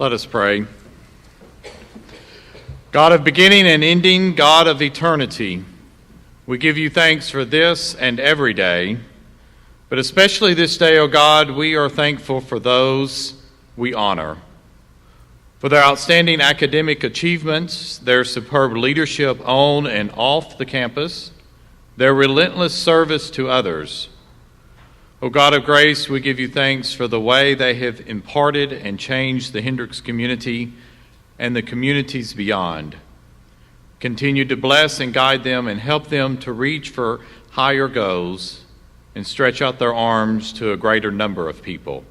Let us pray. God of beginning and ending, God of eternity, we give you thanks for this and every day, but especially this day, O God, we are thankful for those we honor, for their outstanding academic achievements, their superb leadership on and off the campus, their relentless service to others. O God of grace, we give you thanks for the way they have imparted and changed the Hendricks community and the communities beyond. Continue to bless and guide them and help them to reach for higher goals and stretch out their arms to a greater number of people.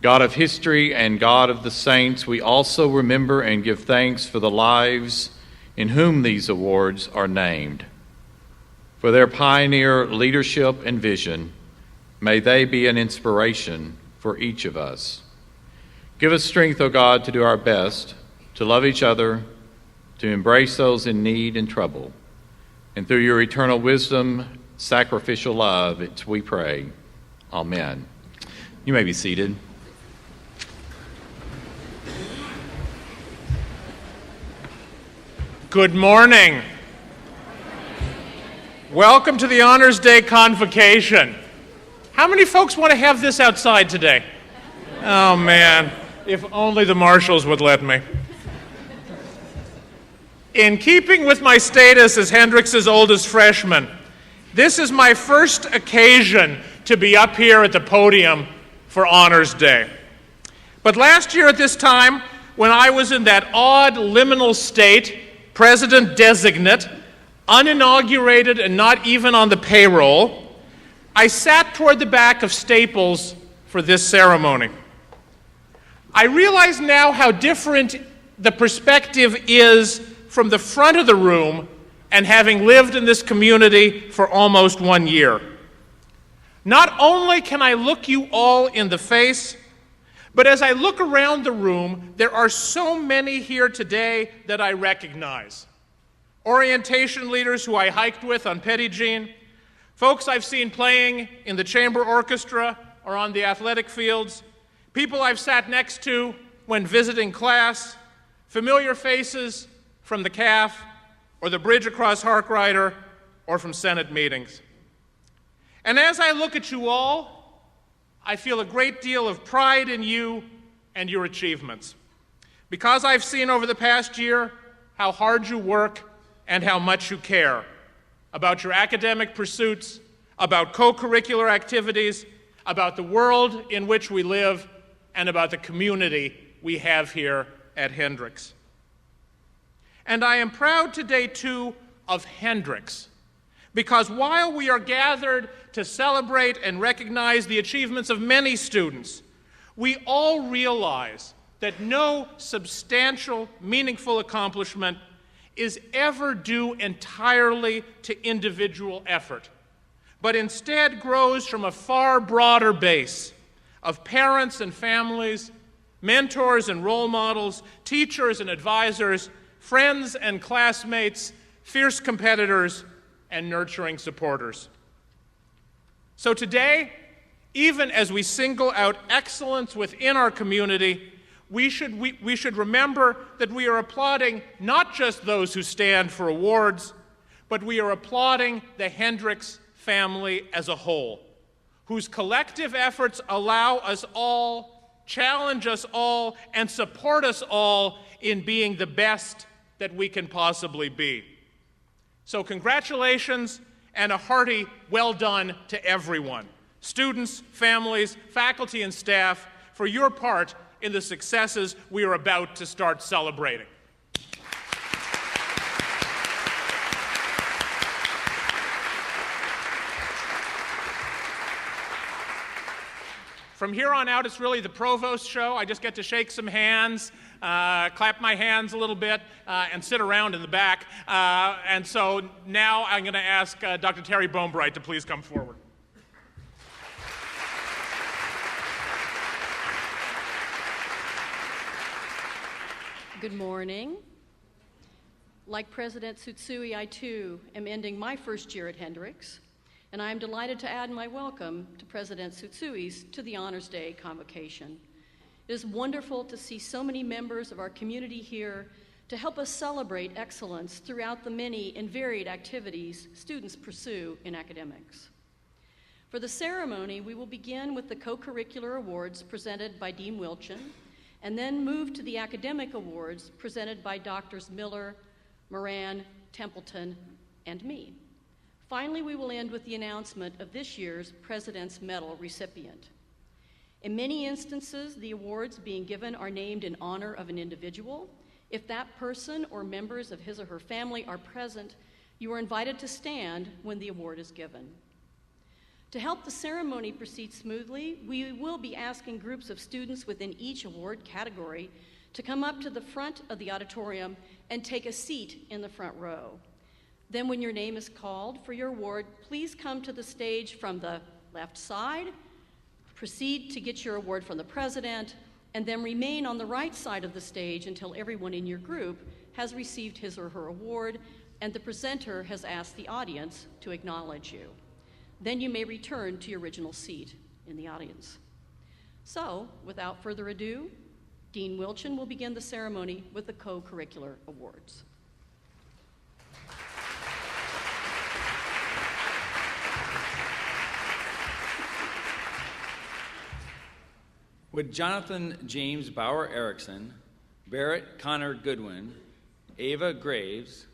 God of history and God of the saints, we also remember and give thanks for the lives in whom these awards are named. For their pioneer leadership and vision, may they be an inspiration for each of us. Give us strength, O God, to do our best, to love each other, to embrace those in need and trouble. And through your eternal wisdom, sacrificial love, it's we pray. Amen. You may be seated. Good morning. Welcome to the Honors Day Convocation. How many folks want to have this outside today? Oh man, if only the marshals would let me. In keeping with my status as Hendricks' oldest freshman, this is my first occasion to be up here at the podium for Honors Day. But last year at this time, when I was in that odd liminal state, president designate, uninaugurated and not even on the payroll, I sat toward the back of Staples for this ceremony. I realize now how different the perspective is from the front of the room and having lived in this community for almost 1 year. Not only can I look you all in the face, but as I look around the room, there are so many here today that I recognize. Orientation leaders who I hiked with on Petit Jean, folks I've seen playing in the chamber orchestra or on the athletic fields, people I've sat next to when visiting class, familiar faces from the CAF or the bridge across Harkrider or from Senate meetings. And as I look at you all, I feel a great deal of pride in you and your achievements, because I've seen over the past year how hard you work and how much you care about your academic pursuits, about co-curricular activities, about the world in which we live, and about the community we have here at Hendricks. And I am proud today, too, of Hendricks, because while we are gathered to celebrate and recognize the achievements of many students, we all realize that no substantial, meaningful accomplishment is ever due entirely to individual effort, but instead grows from a far broader base of parents and families, mentors and role models, teachers and advisors, friends and classmates, fierce competitors, and nurturing supporters. So today, even as we single out excellence within our community, we should remember that we are applauding not just those who stand for awards, but we are applauding the Hendricks family as a whole, whose collective efforts allow us all, challenge us all, and support us all in being the best that we can possibly be. So congratulations and a hearty well done to everyone, students, families, faculty, and staff, for your part in the successes we are about to start celebrating. From here on out, it's really the Provost show. I just get to shake some hands, clap my hands a little bit, and sit around in the back. And so now I'm going to ask Dr. Terry Bonebright to please come forward. Good morning. Like President Tsutsui, I too am ending my first year at Hendricks, and I am delighted to add my welcome to President Tsutsui's to the Honors Day Convocation. It is wonderful to see so many members of our community here to help us celebrate excellence throughout the many and varied activities students pursue in academics. For the ceremony, we will begin with the Co-curricular Awards presented by Dean Wilchin, and then move to the Academic Awards presented by Drs. Miller, Moran, Templeton, and me. Finally, we will end with the announcement of this year's President's Medal recipient. In many instances, the awards being given are named in honor of an individual. If that person or members of his or her family are present, you are invited to stand when the award is given. To help the ceremony proceed smoothly, we will be asking groups of students within each award category to come up to the front of the auditorium and take a seat in the front row. Then when your name is called for your award, please come to the stage from the left side, proceed to get your award from the president, and then remain on the right side of the stage until everyone in your group has received his or her award and the presenter has asked the audience to acknowledge you. Then you may return to your original seat in the audience. So, without further ado, Dean Wilchin will begin the ceremony with the Co-curricular Awards. Would Jonathan James Bauer Erickson, Barrett Connor Goodwin, Ava Graves,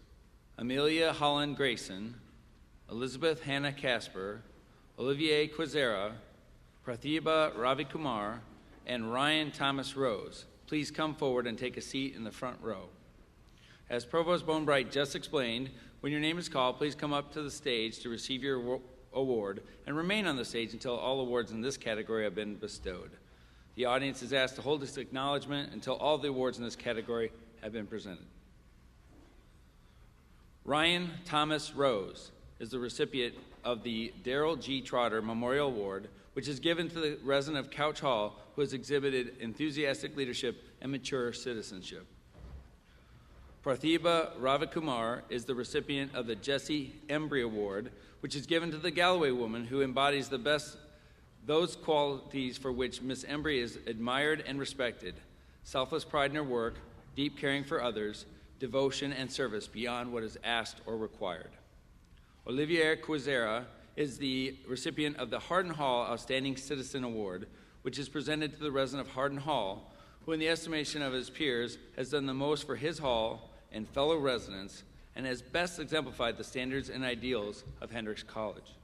Amelia Holland Grayson, Elizabeth Hannah Casper, Olivier Quizera, Pratibha Ravikumar, and Ryan Thomas Rose please come forward and take a seat in the front row? As Provost Bonebright just explained, when your name is called, please come up to the stage to receive your award and remain on the stage until all awards in this category have been bestowed. The audience is asked to hold this acknowledgement until all the awards in this category have been presented. Ryan Thomas Rose is the recipient of the Darrell G. Trotter Memorial Award, which is given to the resident of Couch Hall who has exhibited enthusiastic leadership and mature citizenship. Pratibha Ravikumar is the recipient of the Jesse Embry Award, which is given to the Galloway woman who embodies those qualities for which Miss Embry is admired and respected: selfless pride in her work, deep caring for others, devotion and service beyond what is asked or required. Olivier Quizera is the recipient of the Hardin Hall Outstanding Citizen Award, which is presented to the resident of Hardin Hall, who in the estimation of his peers has done the most for his hall and fellow residents and has best exemplified the standards and ideals of Hendrix College.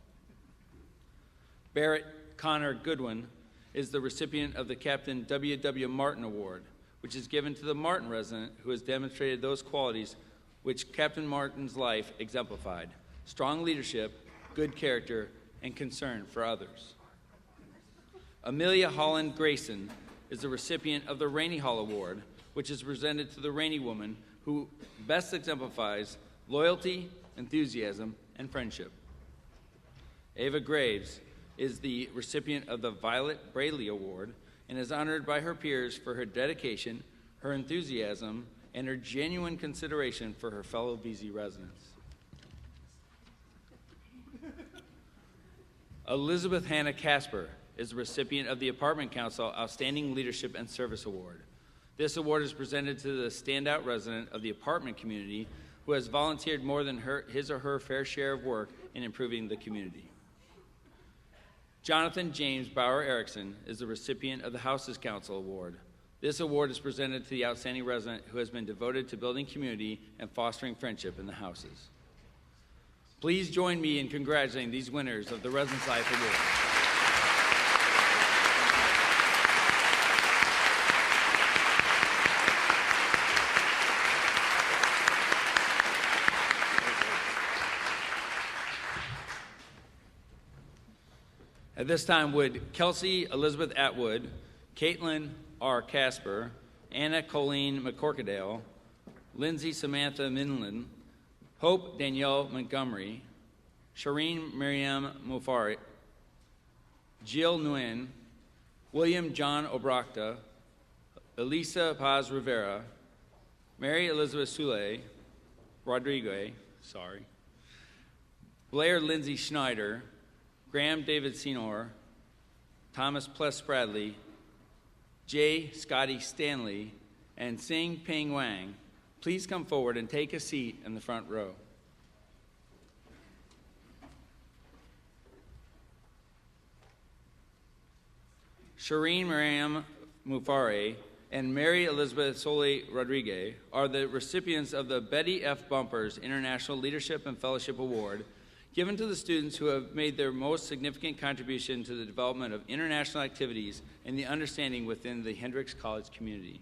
Barrett Connor Goodwin is the recipient of the Captain W. W. Martin Award, which is given to the Martin resident who has demonstrated those qualities which Captain Martin's life exemplified: strong leadership, good character, and concern for others. Amelia Holland Grayson is the recipient of the Rainey Hall Award, which is presented to the Rainey woman who best exemplifies loyalty, enthusiasm, and friendship. Ava Graves is the recipient of the Violet Braley Award and is honored by her peers for her dedication, her enthusiasm, and her genuine consideration for her fellow VZ residents. Elizabeth Hannah Casper is the recipient of the Apartment Council Outstanding Leadership and Service Award. This award is presented to the standout resident of the apartment community who has volunteered more than his or her fair share of work in improving the community. Jonathan James Bauer Erickson is the recipient of the Houses Council Award. This award is presented to the outstanding resident who has been devoted to building community and fostering friendship in the houses. Please join me in congratulating these winners of the Residence Life Award. At this time, would Kelsey Elizabeth Atwood, Caitlin R. Casper, Anna Colleen McCorkadale, Lindsay Samantha Minlin, Hope Danielle Montgomery, Shireen Miriam Mofari, Jill Nguyen, William John Obrakta, Elisa Paz Rivera, Mary Elizabeth Sule, Blair Lindsay Schneider, Graham David Senor, Thomas Pless Bradley, J. Scotty Stanley, and Sing Ping Wang, please come forward and take a seat in the front row. Shireen Mariam Mufare and Mary Elizabeth Soli Rodriguez are the recipients of the Betty F. Bumpers International Leadership and Fellowship Award, given to the students who have made their most significant contribution to the development of international activities and the understanding within the Hendrix College community.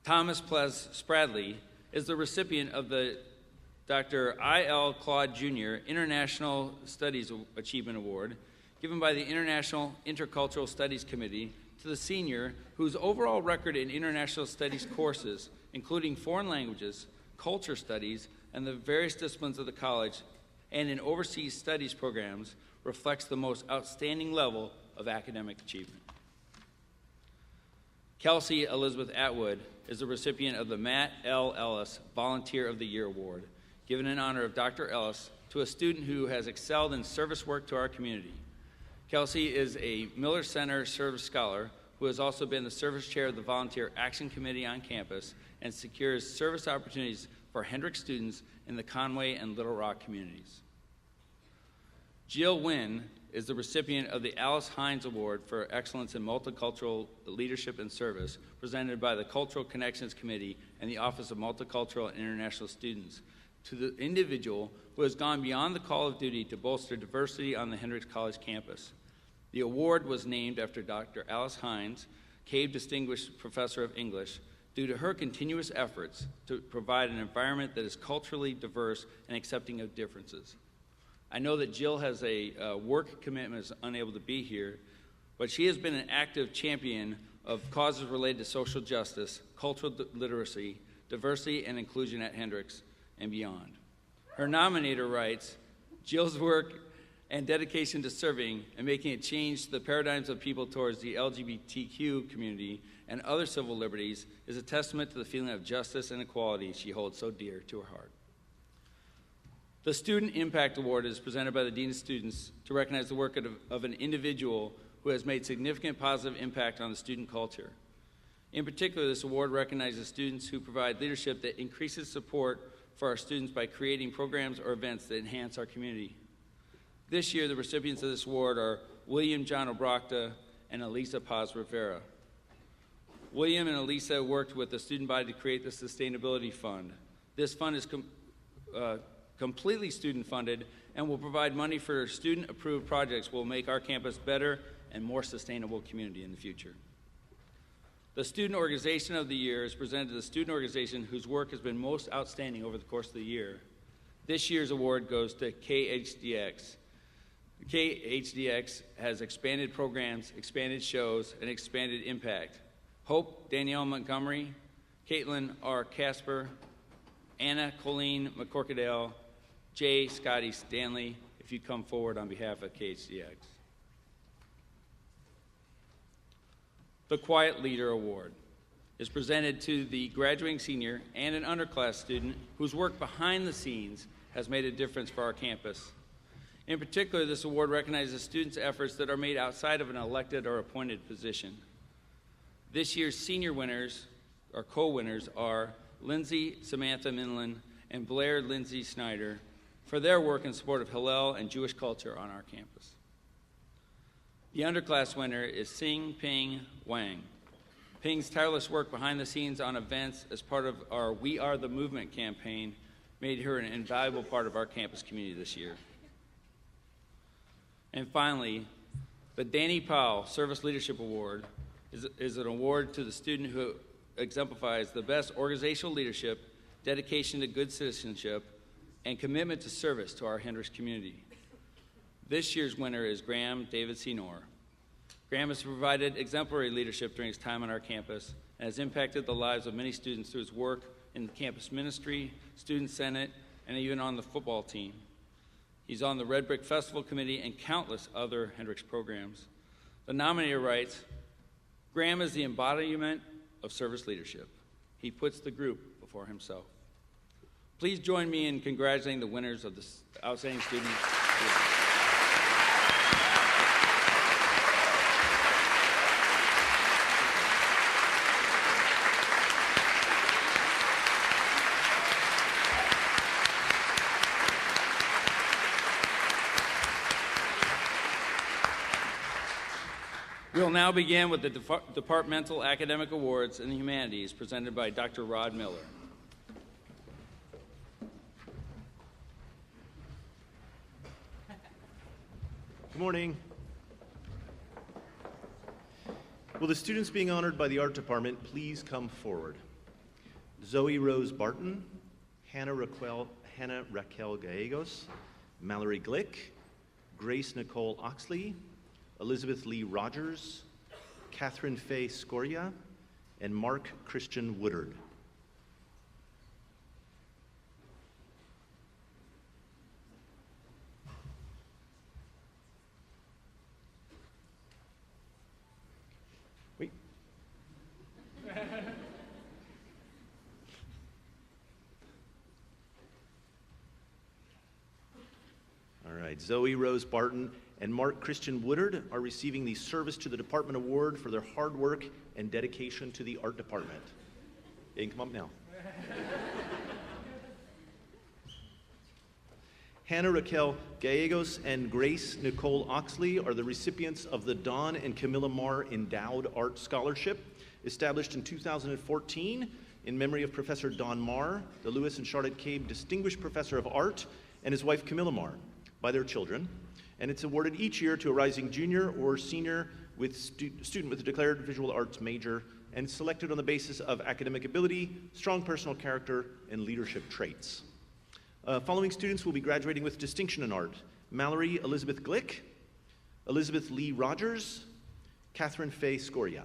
Thomas Ples Spradley is the recipient of the Dr. I.L. Claude Jr. International Studies Achievement Award, given by the International Intercultural Studies Committee to the senior whose overall record in international studies courses, including foreign languages, culture studies, and the various disciplines of the college, and in overseas studies programs, reflects the most outstanding level of academic achievement. Kelsey Elizabeth Atwood is the recipient of the Matt L. Ellis Volunteer of the Year Award, given in honor of Dr. Ellis to a student who has excelled in service work to our community. Kelsey is a Miller Center Service Scholar who has also been the service chair of the Volunteer Action Committee on campus and secures service opportunities for Hendrix students in the Conway and Little Rock communities. Jill Wynn is the recipient of the Alice Hines Award for Excellence in Multicultural Leadership and Service, presented by the Cultural Connections Committee and the Office of Multicultural and International Students, to the individual who has gone beyond the call of duty to bolster diversity on the Hendrix College campus. The award was named after Dr. Alice Hines, Cave Distinguished Professor of English, due to her continuous efforts to provide an environment that is culturally diverse and accepting of differences. I know that Jill has a work commitment, is unable to be here, but she has been an active champion of causes related to social justice, cultural literacy, diversity, and inclusion at Hendrix and beyond. Her nominator writes, Jill's work and dedication to serving and making a change to the paradigms of people towards the LGBTQ community and other civil liberties is a testament to the feeling of justice and equality she holds so dear to her heart. The Student Impact Award is presented by the Dean of Students to recognize the work of an individual who has made significant positive impact on the student culture. In particular, this award recognizes students who provide leadership that increases support for our students by creating programs or events that enhance our community. This year, the recipients of this award are William John Obrachta and Elisa Paz Rivera. William and Elisa worked with the student body to create the Sustainability Fund. This fund is completely student-funded and will provide money for student-approved projects will make our campus better and more sustainable community in the future. The Student Organization of the Year is presented to the student organization whose work has been most outstanding over the course of the year. This year's award goes to KHDX. KHDX has expanded programs, expanded shows, and expanded impact. Hope Danielle Montgomery, Caitlin R. Casper, Anna Colleen McCorkadale, J. Scotty Stanley, if you come forward on behalf of KHDX. The Quiet Leader Award is presented to the graduating senior and an underclass student whose work behind the scenes has made a difference for our campus. In particular, this award recognizes students' efforts that are made outside of an elected or appointed position. This year's senior winners, or co-winners, are Lindsay Samantha Minlin and Blair Lindsay Snyder for their work in support of Hillel and Jewish culture on our campus. The underclass winner is Sing Ping Wang. Ping's tireless work behind the scenes on events as part of our We Are the Movement campaign made her an invaluable part of our campus community this year. And finally, the Danny Powell Service Leadership Award is an award to the student who exemplifies the best organizational leadership, dedication to good citizenship, and commitment to service to our Hendrix community. This year's winner is Graham David Senor. Graham has provided exemplary leadership during his time on our campus and has impacted the lives of many students through his work in campus ministry, student senate, and even on the football team. He's on the Red Brick Festival Committee and countless other Hendrix programs. The nominator writes, Graham is the embodiment of service leadership. He puts the group before himself. Please join me in congratulating the winners of this outstanding student. We will now begin with the Departmental Academic Awards in the Humanities presented by Dr. Rod Miller. Good morning. Will the students being honored by the Art Department please come forward? Zoe Rose Barton, Hannah Raquel Gallegos, Mallory Glick, Grace Nicole Oxley, Elizabeth Lee Rogers, Catherine Faye Scoria, and Mark Christian Woodard. Wait. All right, Zoe Rose Barton and Mark Christian Woodard are receiving the Service to the Department Award for their hard work and dedication to the Art Department. You can come up now. Hannah Raquel Gallegos and Grace Nicole Oxley are the recipients of the Don and Camilla Marr Endowed Art Scholarship, established in 2014 in memory of Professor Don Marr, the Lewis and Charlotte Cabe Distinguished Professor of Art, and his wife Camilla Marr, by their children. And it's awarded each year to a rising junior or senior with student with a declared visual arts major, and selected on the basis of academic ability, strong personal character, and leadership traits. Following students will be graduating with distinction in art: Mallory Elizabeth Glick, Elizabeth Lee Rogers, Catherine Faye Scoria.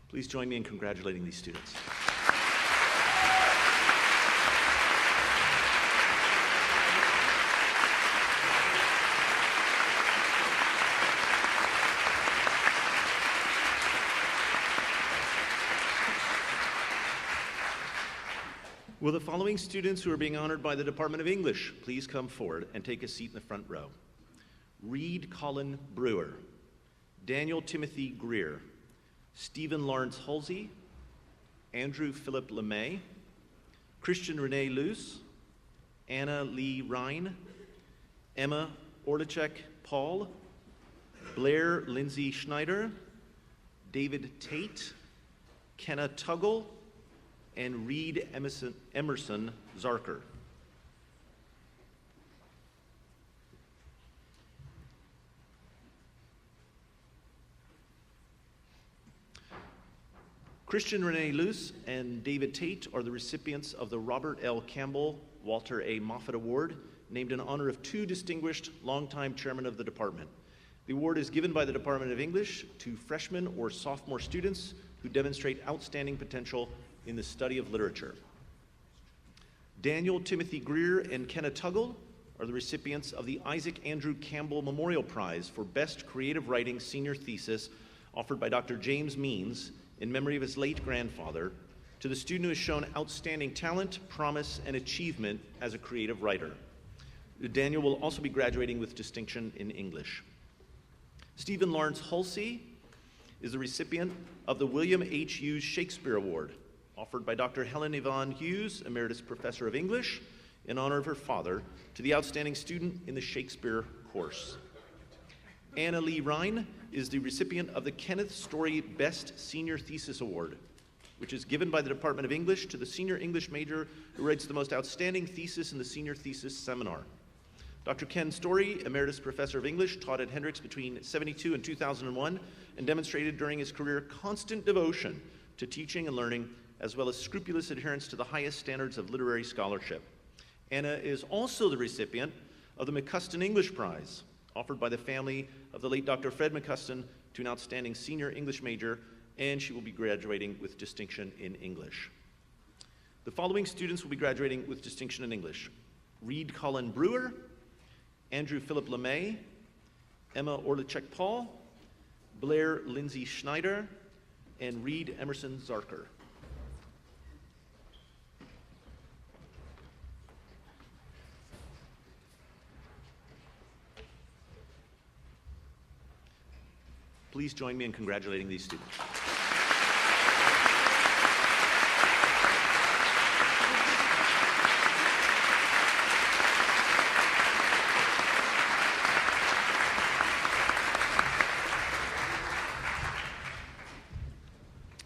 Please join me in congratulating these students. Will the following students who are being honored by the Department of English please come forward and take a seat in the front row? Reed Colin Brewer, Daniel Timothy Greer, Stephen Lawrence Halsey, Andrew Philip LeMay, Christian Renee Luce, Anna Lee Ryan, Emma Orlichek Paul, Blair Lindsay Schneider, David Tate, Kenna Tuggle, and Reed Emerson Zarker. Christian Renee Luce and David Tate are the recipients of the Robert L. Campbell Walter A. Moffett Award, named in honor of two distinguished longtime chairmen of the department. The award is given by the Department of English to freshman or sophomore students who demonstrate outstanding potential in the study of literature. Daniel Timothy Greer and Kenna Tuggle are the recipients of the Isaac Andrew Campbell Memorial Prize for Best Creative Writing Senior Thesis, offered by Dr. James Means in memory of his late grandfather, to the student who has shown outstanding talent, promise, and achievement as a creative writer. Daniel will also be graduating with distinction in English. Stephen Lawrence Halsey is the recipient of the William H. Hughes Shakespeare Award, offered by Dr. Helen Yvonne Hughes, Emeritus Professor of English, in honor of her father, to the outstanding student in the Shakespeare course. Anna Lee Ryan is the recipient of the Kenneth Story Best Senior Thesis Award, which is given by the Department of English to the senior English major who writes the most outstanding thesis in the senior thesis seminar. Dr. Ken Story, Emeritus Professor of English, taught at Hendrix between 1972 and 2001 and demonstrated during his career constant devotion to teaching and learning, as well as scrupulous adherence to the highest standards of literary scholarship. Anna is also the recipient of the McCuston English Prize, offered by the family of the late Dr. Fred McCuston to an outstanding senior English major, and she will be graduating with distinction in English. The following students will be graduating with distinction in English: Reed Colin Brewer, Andrew Philip LeMay, Emma Orlichek Paul, Blair Lindsay Schneider, and Reed Emerson Zarker. Please join me in congratulating these students.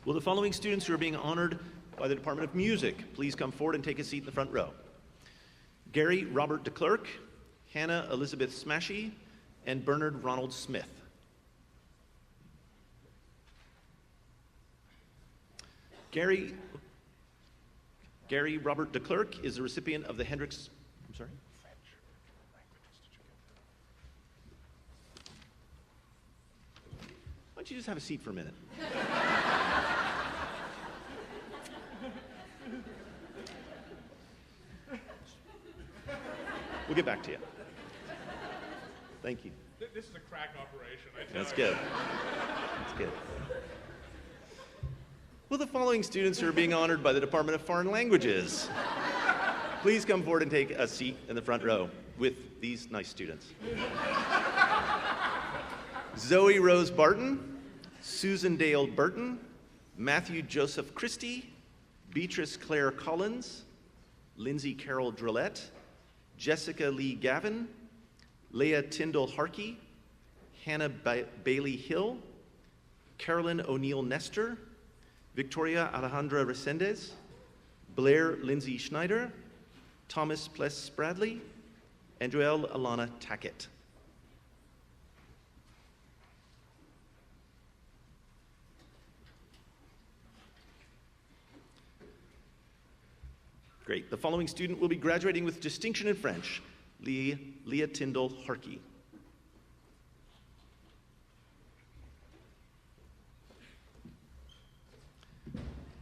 Will the following students who are being honored by the Department of Music please come forward and take a seat in the front row? Gary Robert DeClerc, Hannah Elizabeth Smashy, and Bernard Ronald Smith. Gary Robert DeClerc is the recipient of the Hendricks, I'm sorry? Why don't you just have a seat for a minute? We'll get back to you. Thank you. This is a crack operation, I tell That's you. good. That's good. Will the following students who are being honored by the Department of Foreign Languages please come forward and take a seat in the front row with these nice students? Zoe Rose Barton, Susan Dale Burton, Matthew Joseph Christie, Beatrice Claire Collins, Lindsay Carol Drillette, Jessica Lee Gavin, Leah Tyndall Harkey, Hannah Bailey Hill, Carolyn O'Neill Nestor, Victoria Alejandra Resendez, Blair Lindsay Schneider, Thomas Pless Bradley, and Joelle Alana Tackett. Great. The following student will be graduating with distinction in French, Leah Tyndall Harkey.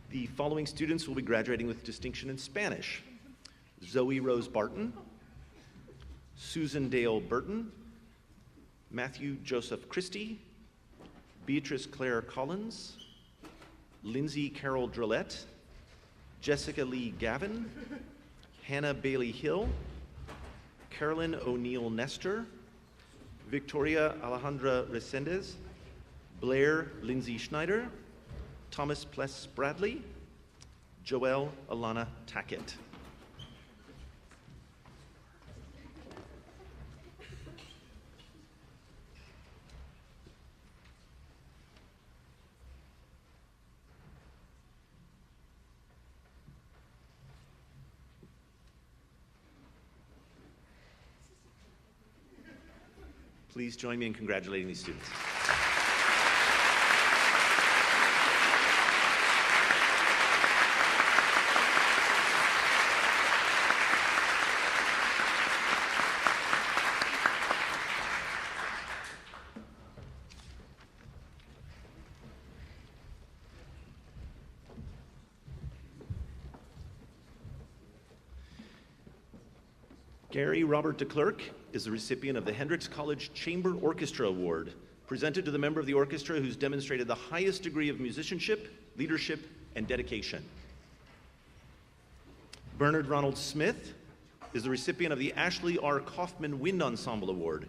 The following students will be graduating with distinction in Spanish, Zoe Rose Barton, Susan Dale Burton, Matthew Joseph Christie, Beatrice Claire Collins, Lindsay Carol Drillette, Jessica Lee Gavin, Hannah Bailey Hill, Carolyn O'Neill Nestor, Victoria Alejandra Resendez, Blair Lindsay Schneider, Thomas Pless Bradley, Joelle Alana Tackett. Please join me in congratulating these students. Gary Robert DeClerc is the recipient of the Hendricks College Chamber Orchestra Award, presented to the member of the orchestra who's demonstrated the highest degree of musicianship, leadership, and dedication. Bernard Ronald Smith is the recipient of the Ashley R. Kaufman Wind Ensemble Award.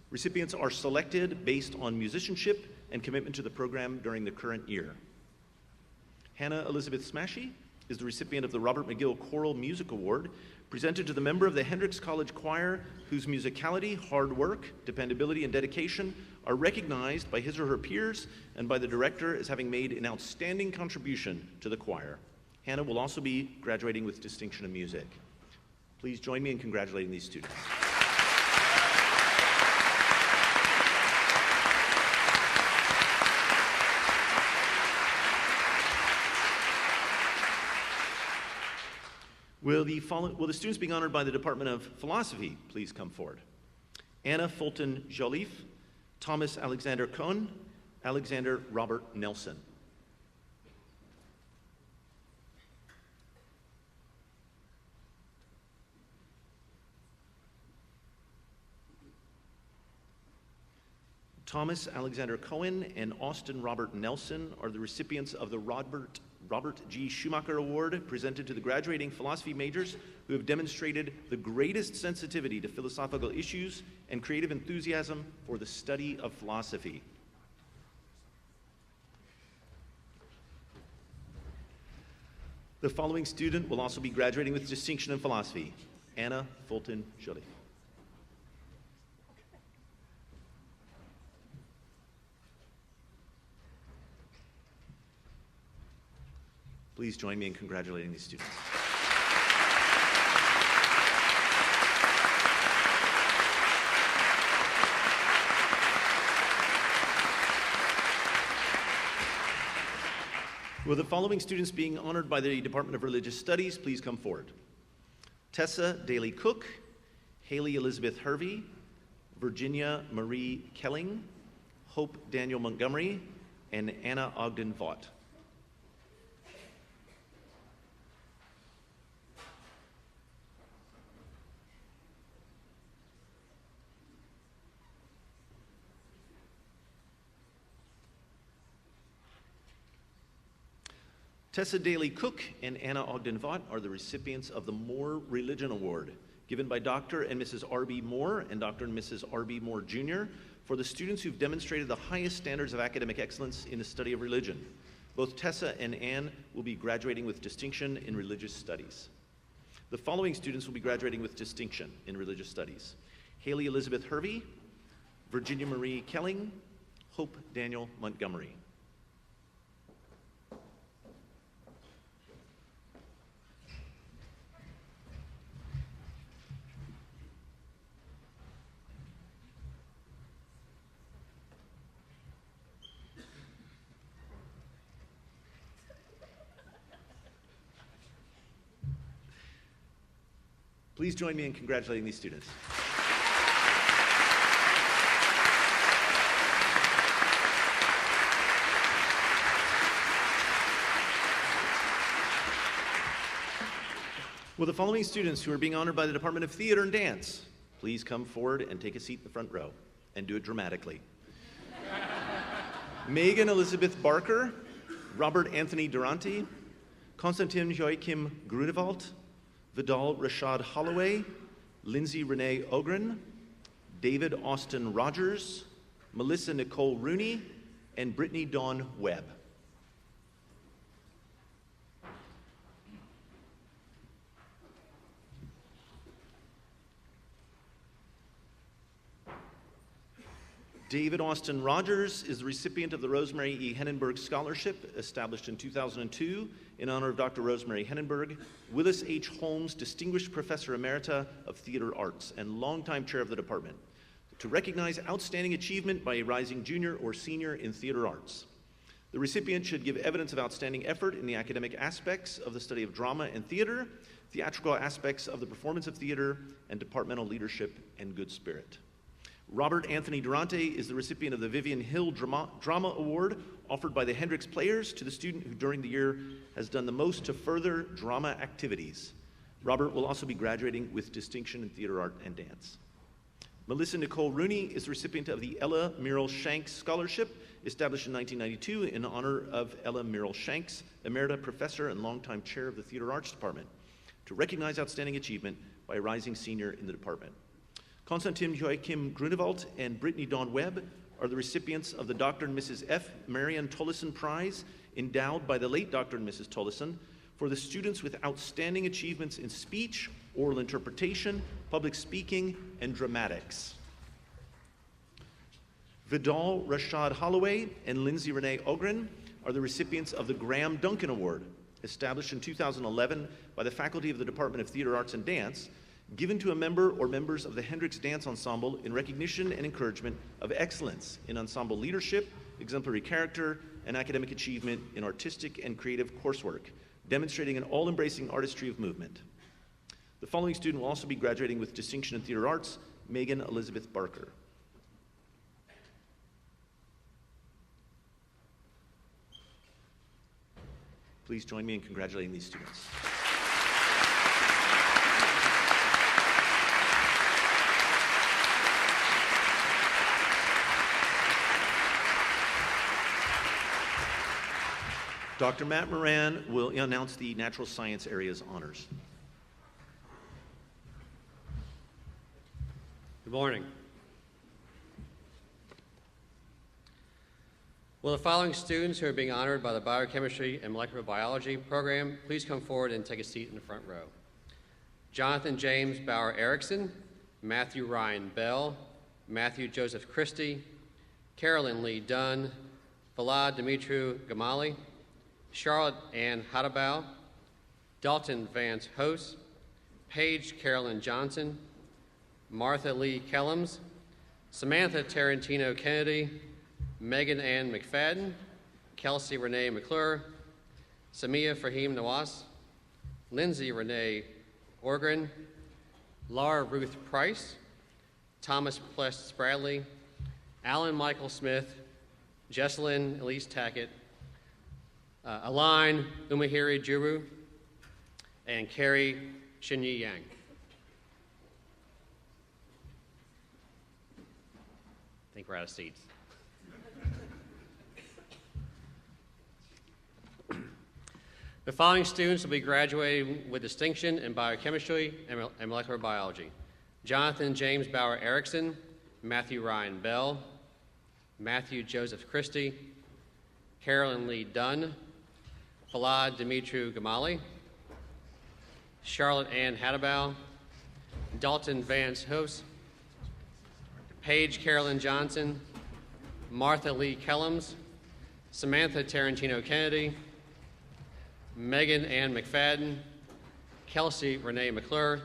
Recipients are selected based on musicianship and commitment to the program during the current year. Hannah Elizabeth Smashy is the recipient of the Robert McGill Choral Music Award, presented to the member of the Hendricks College Choir whose musicality, hard work, dependability, and dedication are recognized by his or her peers and by the director as having made an outstanding contribution to the choir. Hannah will also be graduating with distinction in music. Please join me in congratulating these students. Will the students being honored by the Department of Philosophy please come forward? Anna Fulton Joliffe, Thomas Alexander Cohn, Alexander Robert Nelson. Thomas Alexander Cohen and Austin Robert Nelson are the recipients of the Robert G. Schumacher Award, presented to the graduating philosophy majors who have demonstrated the greatest sensitivity to philosophical issues and creative enthusiasm for the study of philosophy. The following student will also be graduating with distinction in philosophy, Anna Fulton Joliffe. Please join me in congratulating these students. Will the following students being honored by the Department of Religious Studies please come forward? Tessa Daly Cook, Haley Elizabeth Hervey, Virginia Marie Kelling, Hope Daniel Montgomery, and Anna Ogden Vaught. Tessa Daly Cook and Anna Ogden Vaught are the recipients of the Moore Religion Award, given by Dr. and Mrs. R.B. Moore and Dr. and Mrs. R.B. Moore Jr. for the students who've demonstrated the highest standards of academic excellence in the study of religion. Both Tessa and Ann will be graduating with distinction in religious studies. The following students will be graduating with distinction in religious studies: Haley Elizabeth Hervey, Virginia Marie Kelling, Hope Daniel Montgomery. Please join me in congratulating these students. Will the following students who are being honored by the Department of Theater and Dance please come forward and take a seat in the front row and do it dramatically? Megan Elizabeth Barker, Robert Anthony Durante, Konstantin Joachim Grunewald, Vidal Rashad Holloway, Lindsay Renee Ogren, David Austin Rogers, Melissa Nicole Rooney, and Brittany Dawn Webb. David Austin Rogers is the recipient of the Rosemary E. Hennenberg Scholarship, established in 2002 in honor of Dr. Rosemary Hennenberg, Willis H. Holmes Distinguished Professor Emerita of Theater Arts and longtime chair of the department, to recognize outstanding achievement by a rising junior or senior in theater arts. The recipient should give evidence of outstanding effort in the academic aspects of the study of drama and theater, theatrical aspects of the performance of theater, and departmental leadership and good spirit. Robert Anthony Durante is the recipient of the Vivian Hill Drama Award, offered by the Hendricks Players to the student who during the year has done the most to further drama activities. Robert will also be graduating with distinction in theater art and dance. Melissa Nicole Rooney is the recipient of the Ella Muriel Shanks Scholarship, established in 1992 in honor of Ella Muriel Shanks, Emerita Professor and longtime chair of the Theater Arts Department, to recognize outstanding achievement by a rising senior in the department. Konstantin Joachim Grunewald and Brittany Dawn Webb are the recipients of the Dr. and Mrs. F. Marion Tollison Prize, endowed by the late Dr. and Mrs. Tollison, for the students with outstanding achievements in speech, oral interpretation, public speaking, and dramatics. Vidal Rashad Holloway and Lindsay Renee Ogren are the recipients of the Graham Duncan Award, established in 2011 by the faculty of the Department of Theater Arts and Dance, given to a member or members of the Hendricks Dance Ensemble in recognition and encouragement of excellence in ensemble leadership, exemplary character, and academic achievement in artistic and creative coursework, demonstrating an all-embracing artistry of movement. The following student will also be graduating with distinction in theater arts: Megan Elizabeth Barker. Please join me in congratulating these students. Dr. Matt Moran will announce the Natural Science Area's honors. Good morning. Will the following students who are being honored by the Biochemistry and Molecular Biology program please come forward and take a seat in the front row? Jonathan James Bauer Erickson, Matthew Ryan Bell, Matthew Joseph Christie, Carolyn Lee Dunn, Vlad Dimitru Gamali, Charlotte Ann Hadabau, Dalton Vance Hose, Paige Carolyn Johnson, Martha Lee Kellums, Samantha Tarantino Kennedy, Megan Ann McFadden, Kelsey Renee McClure, Samia Fahim Nawas, Lindsay Renee Orgren, Laura Ruth Price, Thomas Pless Bradley, Alan Michael Smith, Jesselyn Elise Tackett, Aline Umahiri Juru, and Carrie Shinyi Yang. I think we're out of seats. The following students will be graduating with distinction in biochemistry and molecular biology: Jonathan James Bauer Erickson, Matthew Ryan Bell, Matthew Joseph Christie, Carolyn Lee Dunn, Falad Dimitru Gamali, Charlotte Ann Hadabau, Dalton Vance Hose, Paige Carolyn Johnson, Martha Lee Kellums, Samantha Tarantino Kennedy, Megan Ann McFadden, Kelsey Renee McClure,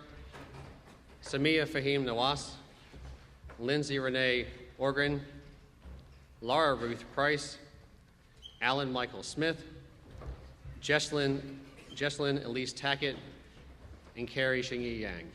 Samia Fahim Nawas, Lindsay Renee Orgren, Laura Ruth Price, Alan Michael Smith, Jesselyn Elise Tackett, and Carrie Xingyi Yang.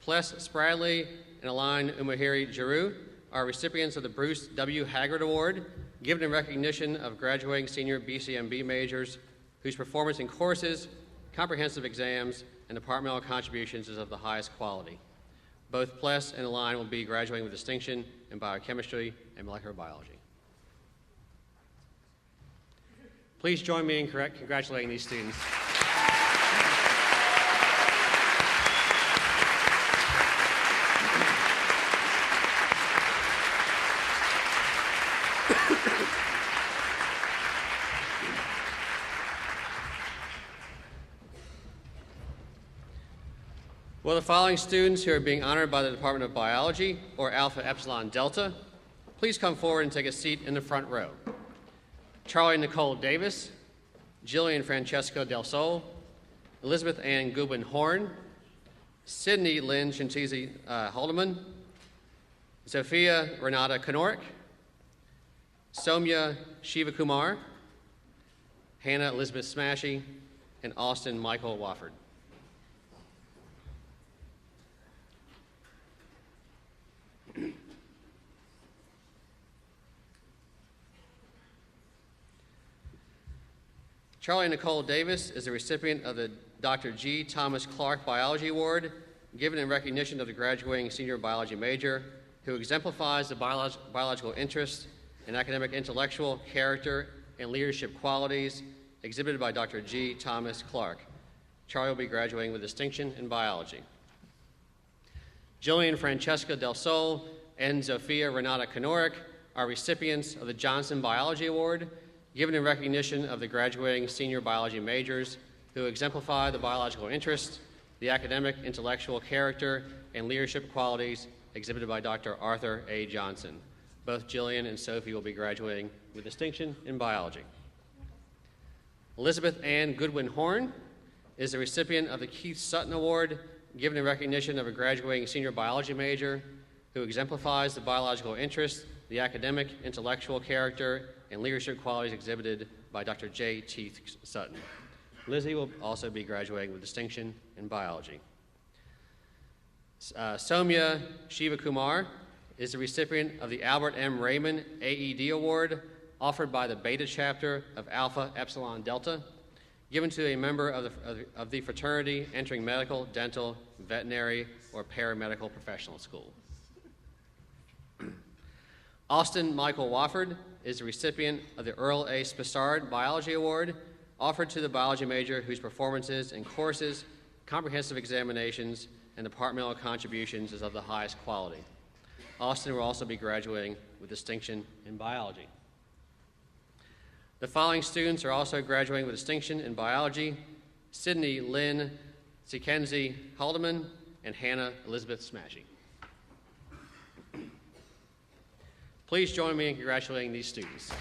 Pless Spradley and Aline Umahiri Giroux are recipients of the Bruce W. Haggard Award, given in recognition of graduating senior BCMB majors whose performance in courses, comprehensive exams, and departmental contributions is of the highest quality. Both Pless and Aline will be graduating with distinction in biochemistry and molecular biology. Please join me in congratulating these students. Will the following students who are being honored by the Department of Biology or Alpha Epsilon Delta please come forward and take a seat in the front row? Charlie Nicole Davis, Jillian Francesco Del Sol, Elizabeth Ann Goodwin Horn, Sydney Lynn Shintizi Haldeman, Sophia Renata Kanorik, Somya Shivakumar, Hannah Elizabeth Smashy, and Austin Michael Wofford. Charlie Nicole Davis is a recipient of the Dr. G. Thomas Clark Biology Award, given in recognition of the graduating senior biology major who exemplifies the biological interest and academic intellectual character and leadership qualities exhibited by Dr. G. Thomas Clark. Charlie will be graduating with distinction in biology. Jillian Francesca Del Sol and Zofia Renata Kanorik are recipients of the Johnson Biology Award, given in recognition of the graduating senior biology majors who exemplify the biological interest, the academic, intellectual character, and leadership qualities exhibited by Dr. Arthur A. Johnson. Both Jillian and Sophie will be graduating with distinction in biology. Elizabeth Ann Goodwin Horn is the recipient of the Keith Sutton Award, given in recognition of a graduating senior biology major who exemplifies the biological interest, the academic, intellectual character, and leadership qualities exhibited by Dr. J. Teeth Sutton. Lizzie will also be graduating with distinction in biology. Somya Shivakumar is the recipient of the Albert M. Raymond AED Award, offered by the Beta Chapter of Alpha Epsilon Delta, given to a member of the fraternity entering medical, dental, veterinary, or paramedical professional school. Austin Michael Wofford is the recipient of the Earl A. Spessard Biology Award, offered to the biology major whose performances in courses, comprehensive examinations, and departmental contributions is of the highest quality. Austin will also be graduating with distinction in biology. The following students are also graduating with distinction in biology: Sydney Lynn Sikenzi Haldeman, and Hannah Elizabeth Smashy. Please join me in congratulating these students.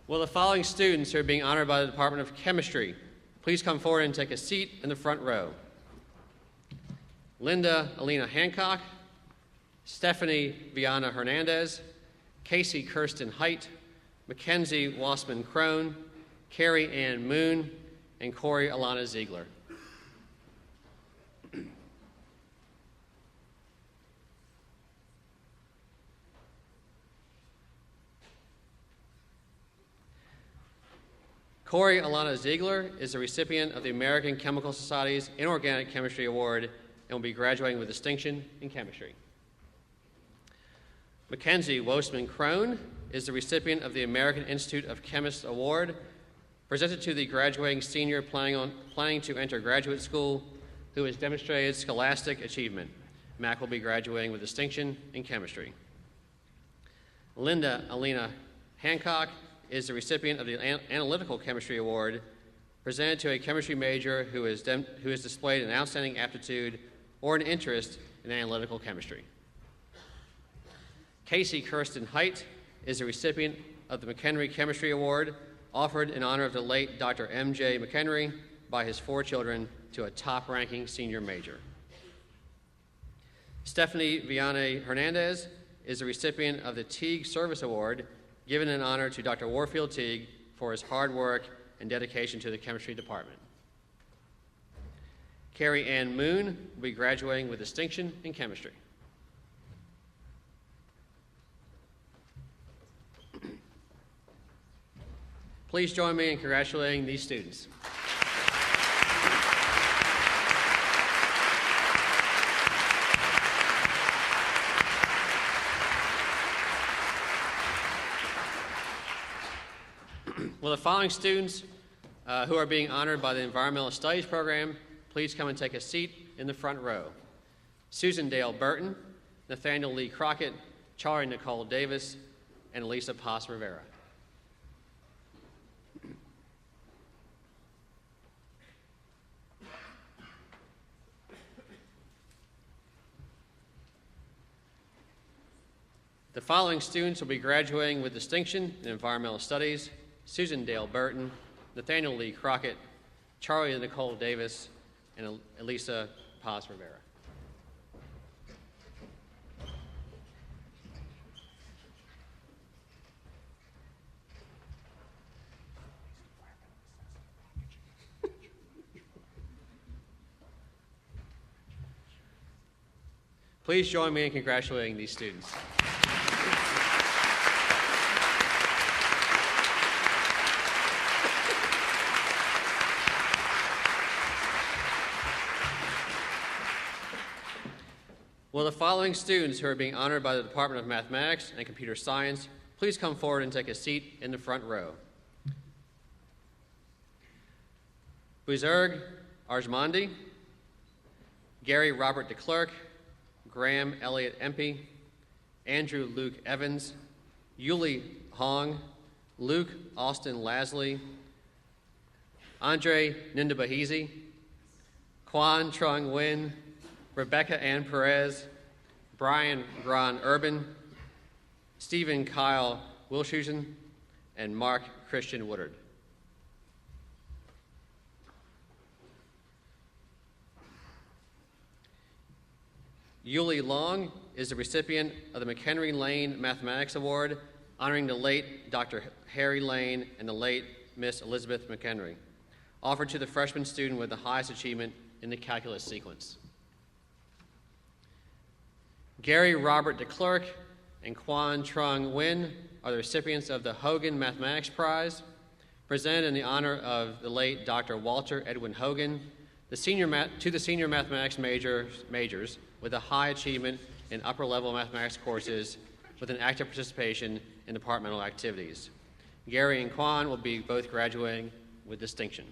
Will the following students who are being honored by the Department of Chemistry please come forward and take a seat in the front row? Linda Alina Hancock, Stephanie Viana Hernandez, Casey Kirsten Height, Mackenzie Wassman Crone, Carrie Ann Moon, and Corey Alana Ziegler. Corey Alana Ziegler is the recipient of the American Chemical Society's Inorganic Chemistry Award and will be graduating with distinction in chemistry. Mackenzie Wosman Crone is the recipient of the American Institute of Chemists Award, presented to the graduating senior planning to enter graduate school who has demonstrated scholastic achievement. Mac will be graduating with distinction in chemistry. Linda Alina Hancock is the recipient of the Analytical Chemistry Award, presented to a chemistry major who has displayed an outstanding aptitude or an interest in analytical chemistry. Casey Kirsten Height is the recipient of the McHenry Chemistry Award, offered in honor of the late Dr. M.J. McHenry by his 4 children to a top-ranking senior major. Stephanie Vianney Hernandez is the recipient of the Teague Service Award, given in honor to Dr. Warfield Teague for his hard work and dedication to the chemistry department. Carrie Ann Moon will be graduating with distinction in chemistry. Please join me in congratulating these students. Will the following students who are being honored by the Environmental Studies program please come and take a seat in the front row? Susan Dale Burton, Nathaniel Lee Crockett, Charlie Nicole Davis, and Elisa Paz Rivera. The following students will be graduating with distinction in Environmental Studies: Susan Dale Burton, Nathaniel Lee Crockett, Charlie Nicole Davis, and Elisa Paz Rivera. Please join me in congratulating these students. Will the following students who are being honored by the Department of Mathematics and Computer Science please come forward and take a seat in the front row? Buzurg Arjmandi, Gary Robert DeClerc, Graham Elliott Empey, Andrew Luke Evans, Yuli Hong, Luke Austin Lasley, Andre Nindabahizi, Quan Trung Nguyen, Rebecca Ann Perez, Brian Gron Urban, Stephen Kyle Wilshusen, and Mark Christian Woodard. Yuli Long is the recipient of the McHenry Lane Mathematics Award, honoring the late Dr. Harry Lane and the late Miss Elizabeth McHenry, offered to the freshman student with the highest achievement in the calculus sequence. Gary Robert DeClerc and Quan Trung Nguyen are the recipients of the Hogan Mathematics Prize, presented in the honor of the late Dr. Walter Edwin Hogan, to the senior mathematics majors with a high achievement in upper-level mathematics courses with an active participation in departmental activities. Gary and Quan will be both graduating with distinction.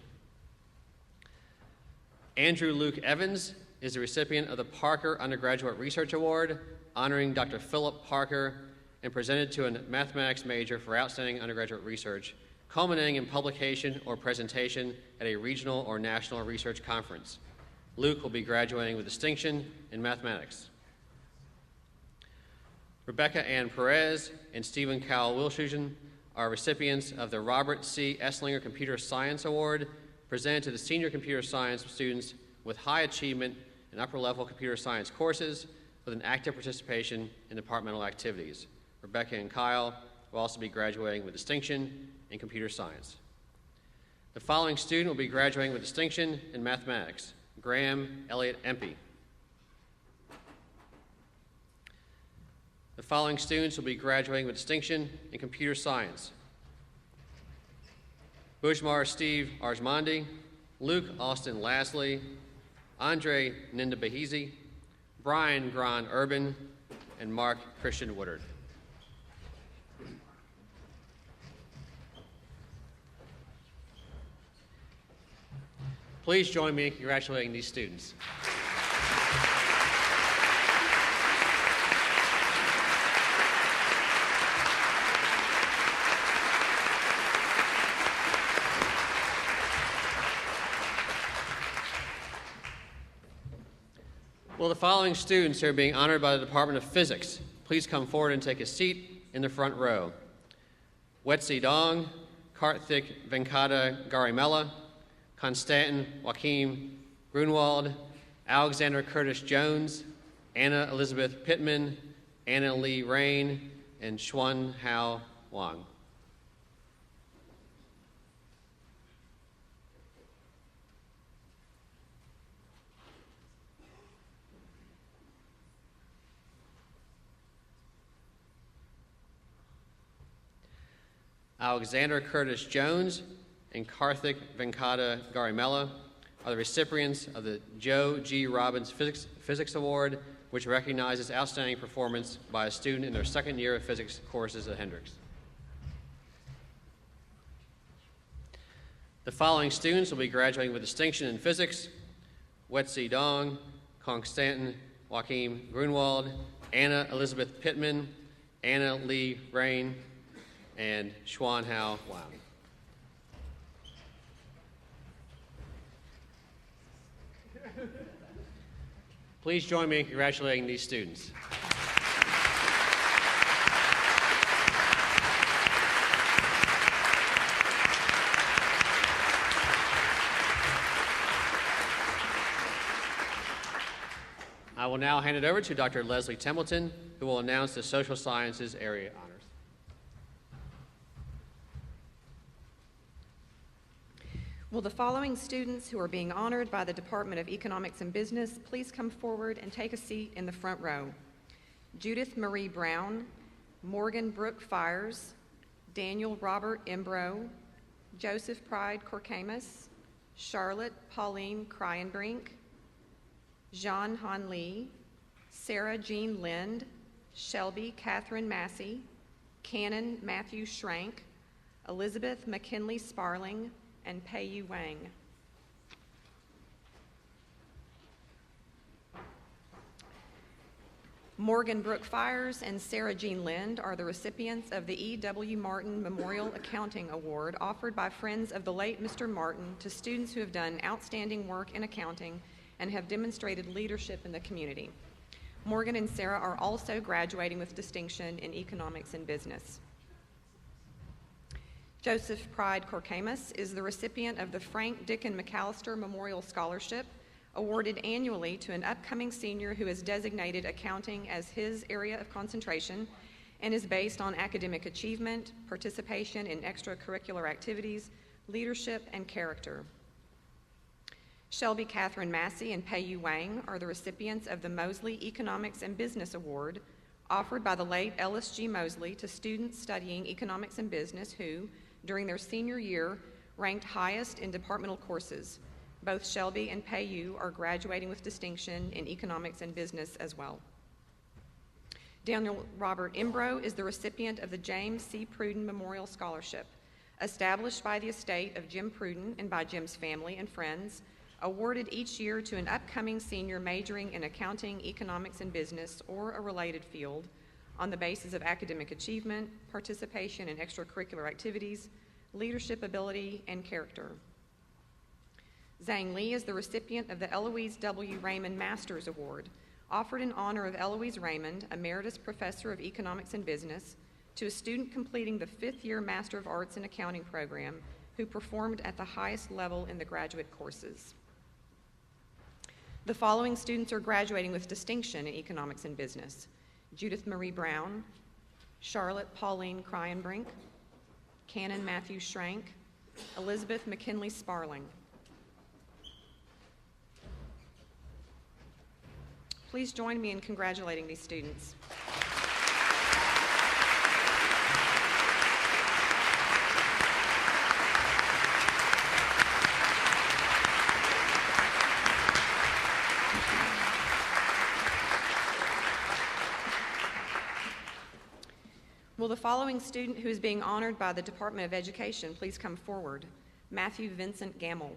Andrew Luke Evans is the recipient of the Parker Undergraduate Research Award, honoring Dr. Philip Parker, and presented to a mathematics major for outstanding undergraduate research, culminating in publication or presentation at a regional or national research conference. Luke will be graduating with distinction in mathematics. Rebecca Ann Perez and Stephen Kyle Wilshusen are recipients of the Robert C. Esslinger Computer Science Award, presented to the senior computer science students with high achievement in upper-level computer science courses with an active participation in departmental activities. Rebecca and Kyle will also be graduating with distinction in computer science. The following student will be graduating with distinction in mathematics: Graham Elliott Empey. The following students will be graduating with distinction in computer science: Bujmar Steve Arjmandi, Luke Austin Lasley, Andre Nindabahizi, Brian Gron Urban, and Mark Christian Woodard. Please join me in congratulating these students. Will the following students who are being honored by the Department of Physics please come forward and take a seat in the front row? Wetsi Dong, Karthik Venkata Garimella, Konstantin Joachim Grunwald, Alexander Curtis Jones, Anna Elizabeth Pittman, Anna Lee Rain, and Xuan Hao Wang. Alexander Curtis Jones and Karthik Venkata Garimella are the recipients of the Joe G. Robbins Physics Award, which recognizes outstanding performance by a student in their second year of physics courses at Hendrix. The following students will be graduating with distinction in physics: Wetsi Dong, Konstantin Joachim Grunwald, Anna Elizabeth Pittman, Anna Lee Rain, and Xuan Hao Wang. Please join me in congratulating these students. I will now hand it over to Dr. Leslie Templeton, who will announce the Social Sciences Area Honors. Will the following students who are being honored by the Department of Economics and Business please come forward and take a seat in the front row? Judith Marie Brown, Morgan Brooke Fires, Daniel Robert Imbro, Joseph Pride Corcamus, Charlotte Pauline Kryenbrink, Jean Han Lee, Sarah Jean Lind, Shelby Catherine Massey, Cannon Matthew Schrank, Elizabeth McKinley Sparling, and Pei-Yu Wang. Morgan Brooke Fires and Sarah Jean Lind are the recipients of the E.W. Martin Memorial Accounting Award, offered by friends of the late Mr. Martin to students who have done outstanding work in accounting and have demonstrated leadership in the community. Morgan and Sarah are also graduating with distinction in economics and business. Joseph Pride Corcamus is the recipient of the Frank Dickon McAllister Memorial Scholarship, awarded annually to an upcoming senior who has designated accounting as his area of concentration and is based on academic achievement, participation in extracurricular activities, leadership, and character. Shelby Catherine Massey and Pei-Yu Wang are the recipients of the Mosley Economics and Business Award, offered by the late Ellis G. Mosley to students studying economics and business who, during their senior year, ranked highest in departmental courses. Both Shelby and Pei-Yu are graduating with distinction in economics and business as well. Daniel Robert Imbro is the recipient of the James C. Pruden Memorial Scholarship, established by the estate of Jim Pruden and by Jim's family and friends, awarded each year to an upcoming senior majoring in accounting, economics, and business, or a related field, on the basis of academic achievement, participation in extracurricular activities, leadership ability, and character. Zhang Li is the recipient of the Eloise W. Raymond Masters Award, offered in honor of Eloise Raymond, Emeritus Professor of Economics and Business, to a student completing the 5th-year Master of Arts in Accounting program who performed at the highest level in the graduate courses. The following students are graduating with distinction in Economics and Business: Judith Marie Brown, Charlotte Pauline Kryenbrink, Canon Matthew Schrank, Elizabeth McKinley Sparling. Please join me in congratulating these students. Will the following student who is being honored by the Department of Education please come forward? Matthew Vincent Gamble.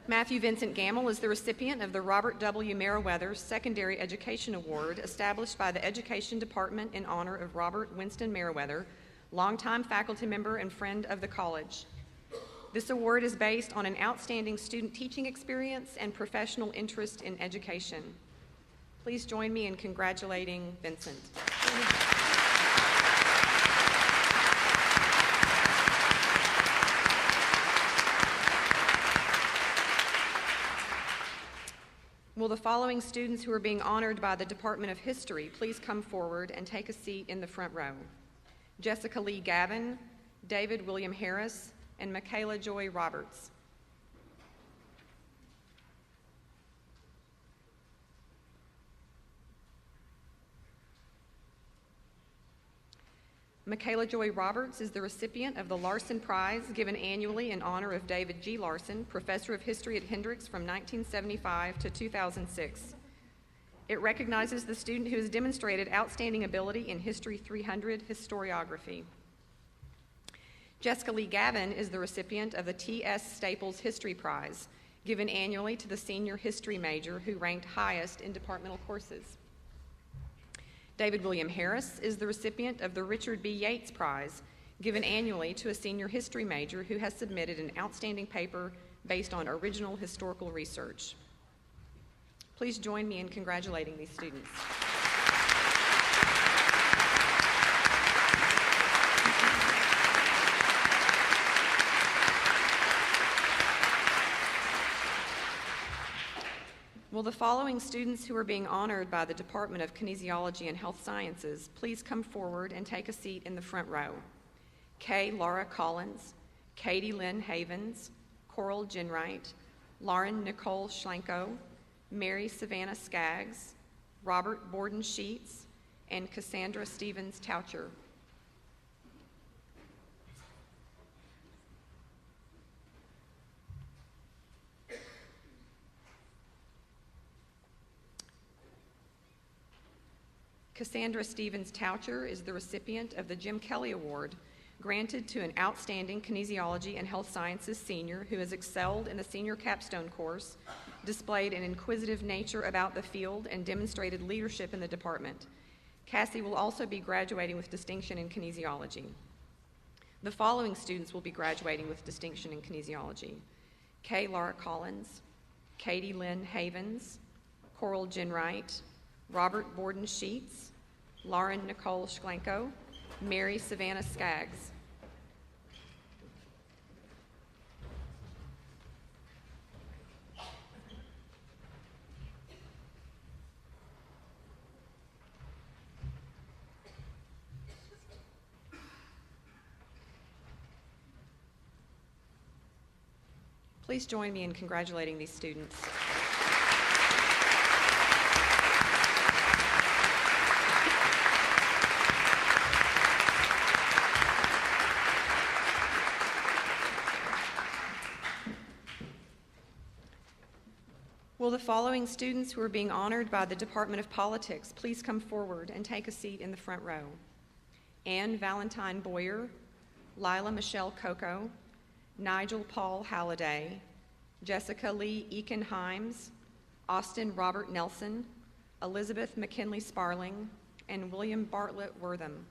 Matthew Vincent Gamble is the recipient of the Robert W. Meriwether Secondary Education Award, established by the Education Department in honor of Robert Winston Meriwether, longtime faculty member and friend of the college. This award is based on an outstanding student teaching experience and professional interest in education. Please join me in congratulating Vincent. Will the following students who are being honored by the Department of History please come forward and take a seat in the front row? Jessica Lee Gavin, David William Harris, and Michaela Joy Roberts. Michaela Joy Roberts is the recipient of the Larson Prize, given annually in honor of David G. Larson, Professor of History at Hendrix from 1975 to 2006. It recognizes the student who has demonstrated outstanding ability in History 300 historiography. Jessica Lee Gavin is the recipient of the T.S. Staples History Prize, given annually to the senior history major who ranked highest in departmental courses. David William Harris is the recipient of the Richard B. Yates Prize, given annually to a senior history major who has submitted an outstanding paper based on original historical research. Please join me in congratulating these students. Will the following students who are being honored by the Department of Kinesiology and Health Sciences please come forward and take a seat in the front row? Kay Laura Collins, Katie Lynn Havens, Coral Ginwright, Lauren Nicole Schlenko, Mary Savannah Skaggs, Robert Borden Sheets, and Cassandra Stevens Toucher. Cassandra Stevens Toucher is the recipient of the Jim Kelly Award, granted to an outstanding kinesiology and health sciences senior who has excelled in the senior capstone course, displayed an inquisitive nature about the field, and demonstrated leadership in the department. Cassie will also be graduating with distinction in kinesiology. The following students will be graduating with distinction in kinesiology: Kay Laura Collins, Katie Lynn Havens, Coral Ginwright, Robert Borden Sheets, Lauren Nicole Schlenko, Mary Savannah Skaggs. Please join me in congratulating these students. Will the following students who are being honored by the Department of Politics please come forward and take a seat in the front row? Anne Valentine Boyer, Lila Michelle Coco, Nigel Paul Halliday, Jessica Lee Eakin-Himes, Austin Robert Nelson, Elizabeth McKinley Sparling, and William Bartlett Wortham.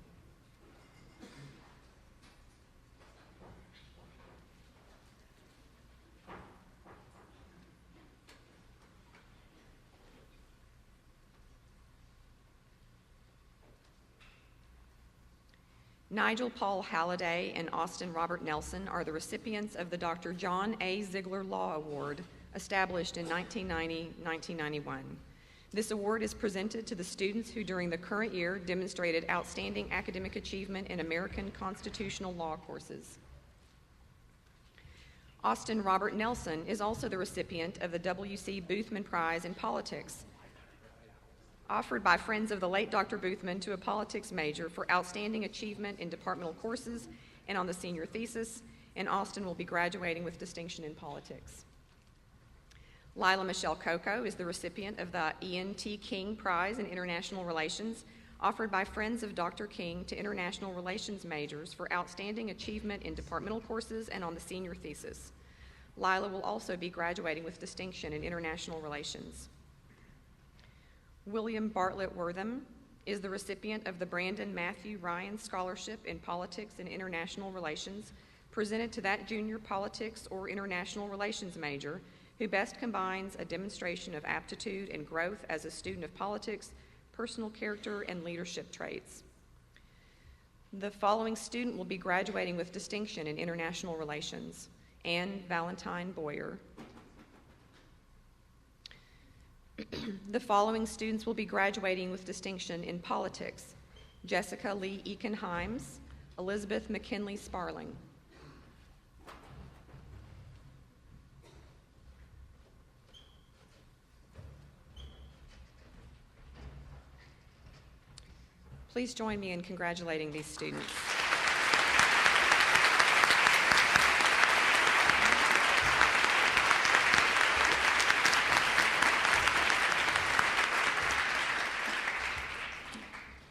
Nigel Paul Halliday and Austin Robert Nelson are the recipients of the Dr. John A. Ziegler Law Award, established in 1990-1991. This award is presented to the students who during the current year demonstrated outstanding academic achievement in American constitutional law courses. Austin Robert Nelson is also the recipient of the W.C. Boothman Prize in Politics, offered by friends of the late Dr. Boothman to a politics major for outstanding achievement in departmental courses and on the senior thesis, and Austin will be graduating with distinction in politics. Lila Michelle Coco is the recipient of the Ian T. King Prize in International Relations, offered by friends of Dr. King to international relations majors for outstanding achievement in departmental courses and on the senior thesis. Lila will also be graduating with distinction in international relations. William Bartlett Wortham is the recipient of the Brandon Matthew Ryan Scholarship in Politics and International Relations, presented to that junior politics or international relations major who best combines a demonstration of aptitude and growth as a student of politics, personal character, and leadership traits. The following student will be graduating with distinction in international relations: Anne Valentine Boyer. The following students will be graduating with distinction in politics: Jessica Lee Eakin-Himes, Elizabeth McKinley Sparling. Please join me in congratulating these students.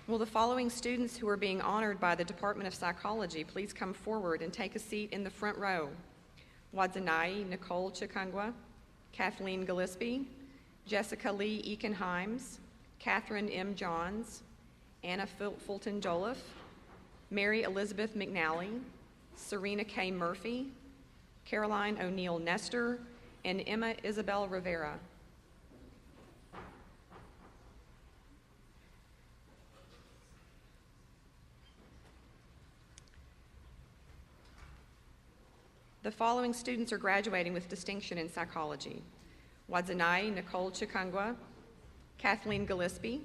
Will the following students who are being honored by the Department of Psychology please come forward and take a seat in the front row? Wadzanai Nicole Chikangwa, Kathleen Gillespie, Jessica Lee Eakin-Himes, Catherine M. Johns, Anna Fulton Joliffe, Mary Elizabeth McNally, Serena K. Murphy, Caroline O'Neill Nestor, and Emma Isabel Rivera. The following students are graduating with distinction in psychology: Wadzanai Nicole Chikangwa, Kathleen Gillespie,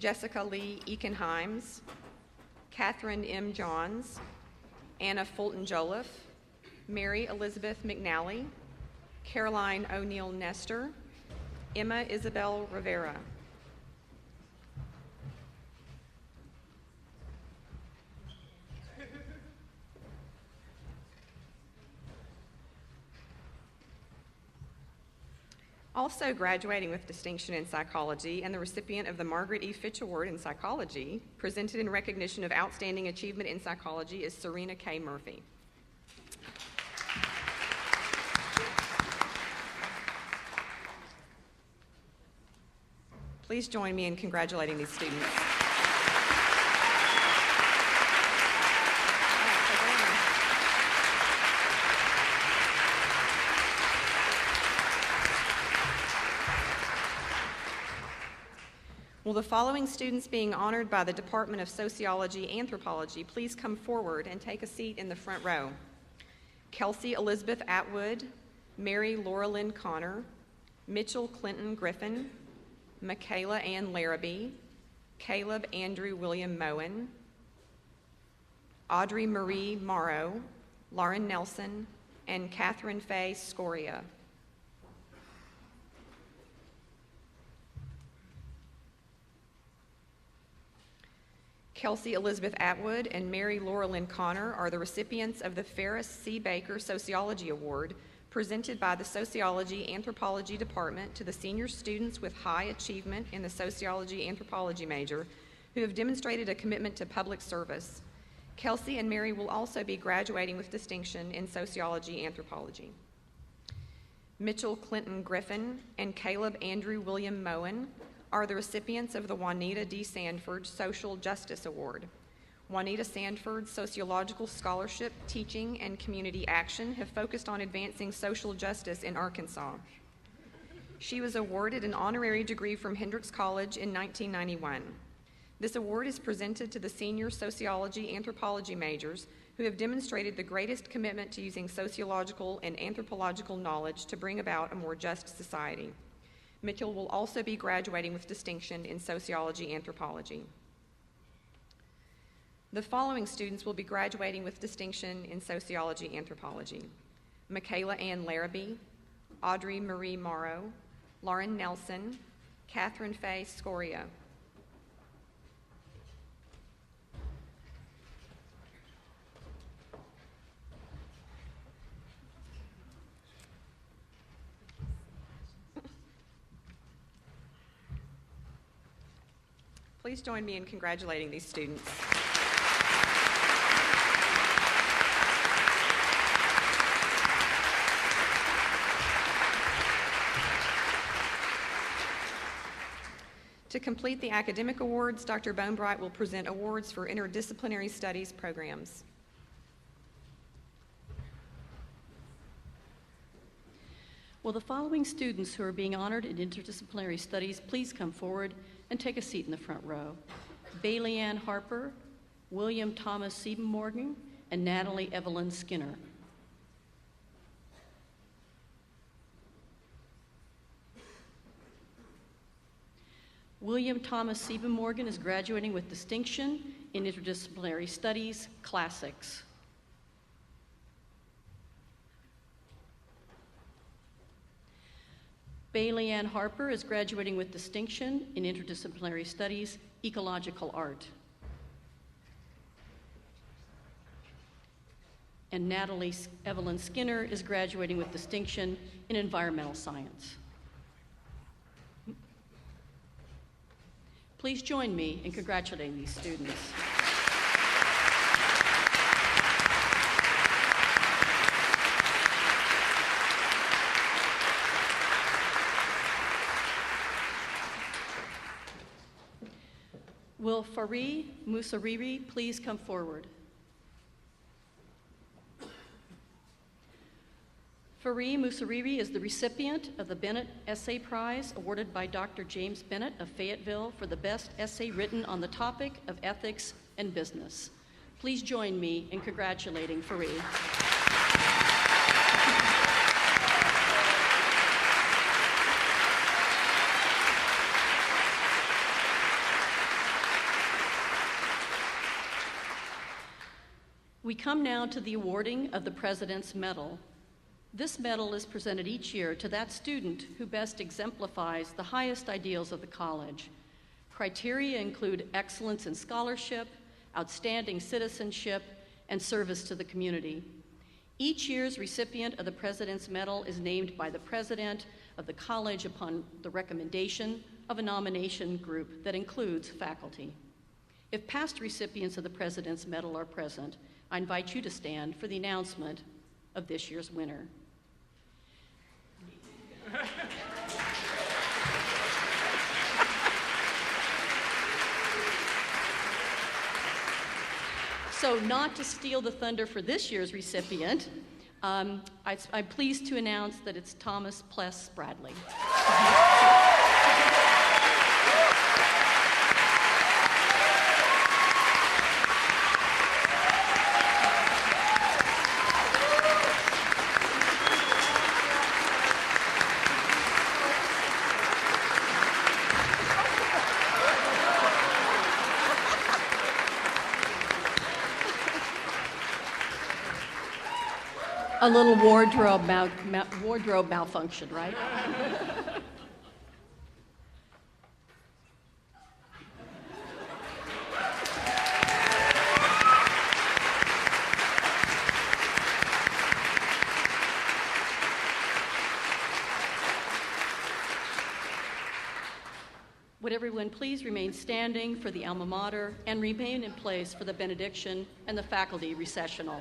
Jessica Lee Eakin-Himes, Catherine M. Johns, Anna Fulton Joliffe, Mary Elizabeth McNally, Caroline O'Neill Nestor, Emma Isabel Rivera. Also graduating with distinction in psychology and the recipient of the Margaret E. Fitch Award in Psychology, presented in recognition of outstanding achievement in psychology, is Serena K. Murphy. Please join me in congratulating these students. Will the following students being honored by the Department of Sociology Anthropology please come forward and take a seat in the front row? Kelsey Elizabeth Atwood, Mary Laura Lynn Connor, Mitchell Clinton Griffin, Michaela Ann Larrabee, Caleb Andrew William Moen, Audrey Marie Morrow, Lauren Nelson, and Catherine Faye Scoria. Kelsey Elizabeth Atwood and Mary Laura Lynn Connor are the recipients of the Ferris C. Baker Sociology Award, presented by the Sociology Anthropology Department to the senior students with high achievement in the Sociology Anthropology major who have demonstrated a commitment to public service. Kelsey and Mary will also be graduating with distinction in Sociology Anthropology. Mitchell Clinton Griffin and Caleb Andrew William Moen are the recipients of the Juanita D. Sanford Social Justice Award. Juanita Sanford's sociological scholarship, teaching, and community action have focused on advancing social justice in Arkansas. She was awarded an honorary degree from Hendrix College in 1991. This award is presented to the senior sociology anthropology majors who have demonstrated the greatest commitment to using sociological and anthropological knowledge to bring about a more just society. Mitchell will also be graduating with distinction in sociology anthropology. The following students will be graduating with distinction in sociology anthropology: Michaela Ann Larrabee, Audrey Marie Morrow, Lauren Nelson, Catherine Faye Scoria. Please join me in congratulating these students. To complete the academic awards, Dr. Bonebright will present awards for interdisciplinary studies programs. Will the following students who are being honored in interdisciplinary studies please come forward and take a seat in the front row? Bailey Ann Harper, William Thomas Siebenmorgen, and Natalie Evelyn Skinner. William Thomas Siebenmorgen is graduating with distinction in interdisciplinary studies, classics. Bailey Ann Harper is graduating with distinction in interdisciplinary studies, ecological art. And Natalie Evelyn Skinner is graduating with distinction in environmental science. Please join me in congratulating these students. Will Farid Musariri please come forward? Farid Musariri is the recipient of the Bennett Essay Prize awarded by Dr. James Bennett of Fayetteville for the best essay written on the topic of ethics and business. Please join me in congratulating Farid. We come now to the awarding of the President's Medal. This medal is presented each year to that student who best exemplifies the highest ideals of the college. Criteria include excellence in scholarship, outstanding citizenship, and service to the community. Each year's recipient of the President's Medal is named by the president of the college upon the recommendation of a nomination group that includes faculty. If past recipients of the President's Medal are present, I invite you to stand for the announcement of this year's winner. So, not to steal the thunder for this year's recipient, I'm pleased to announce that it's Thomas Pless Bradley. A little wardrobe malfunction, right? Would everyone please remain standing for the Alma Mater and remain in place for the Benediction and the faculty recessional.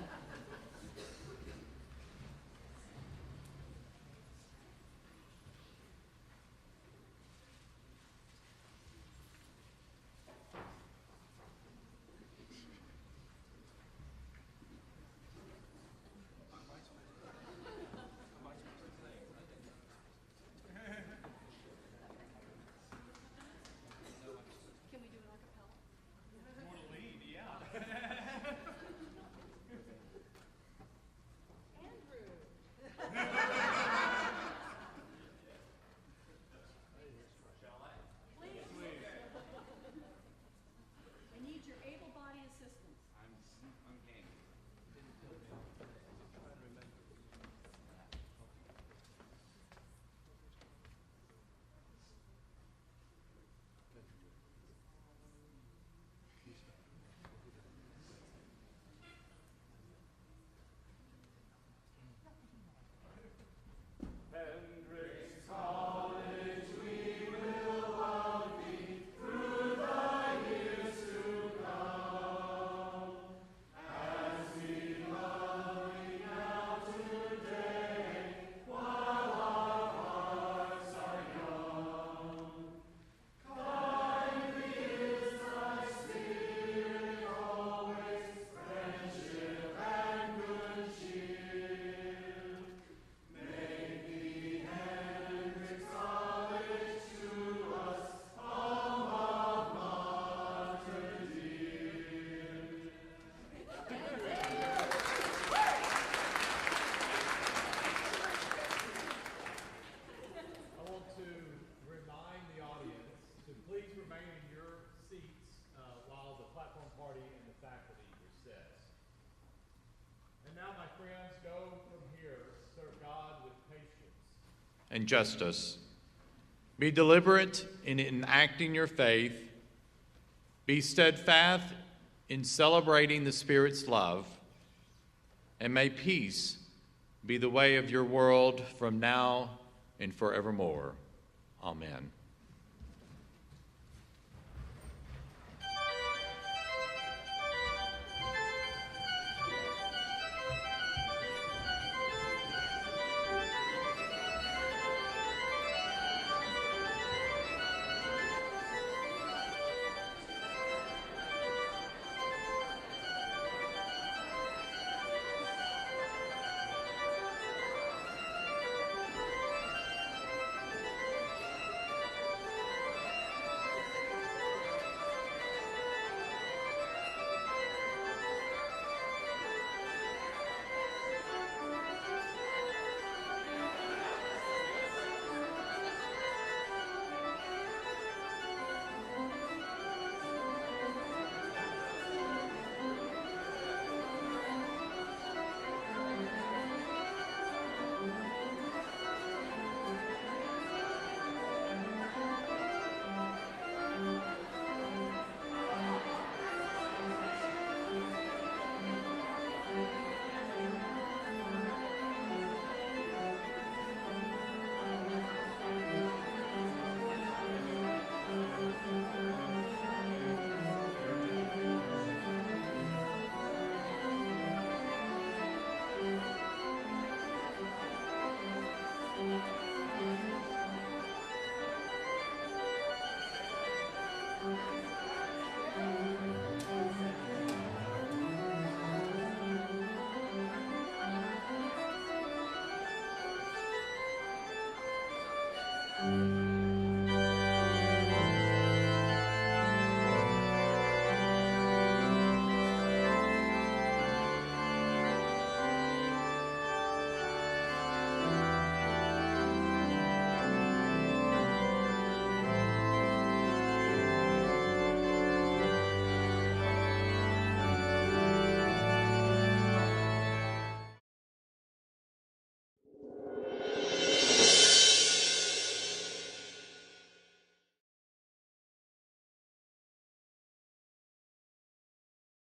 And justice. Be deliberate in enacting your faith. Be steadfast in celebrating the Spirit's love. And may peace be the way of your world from now and forevermore. Amen.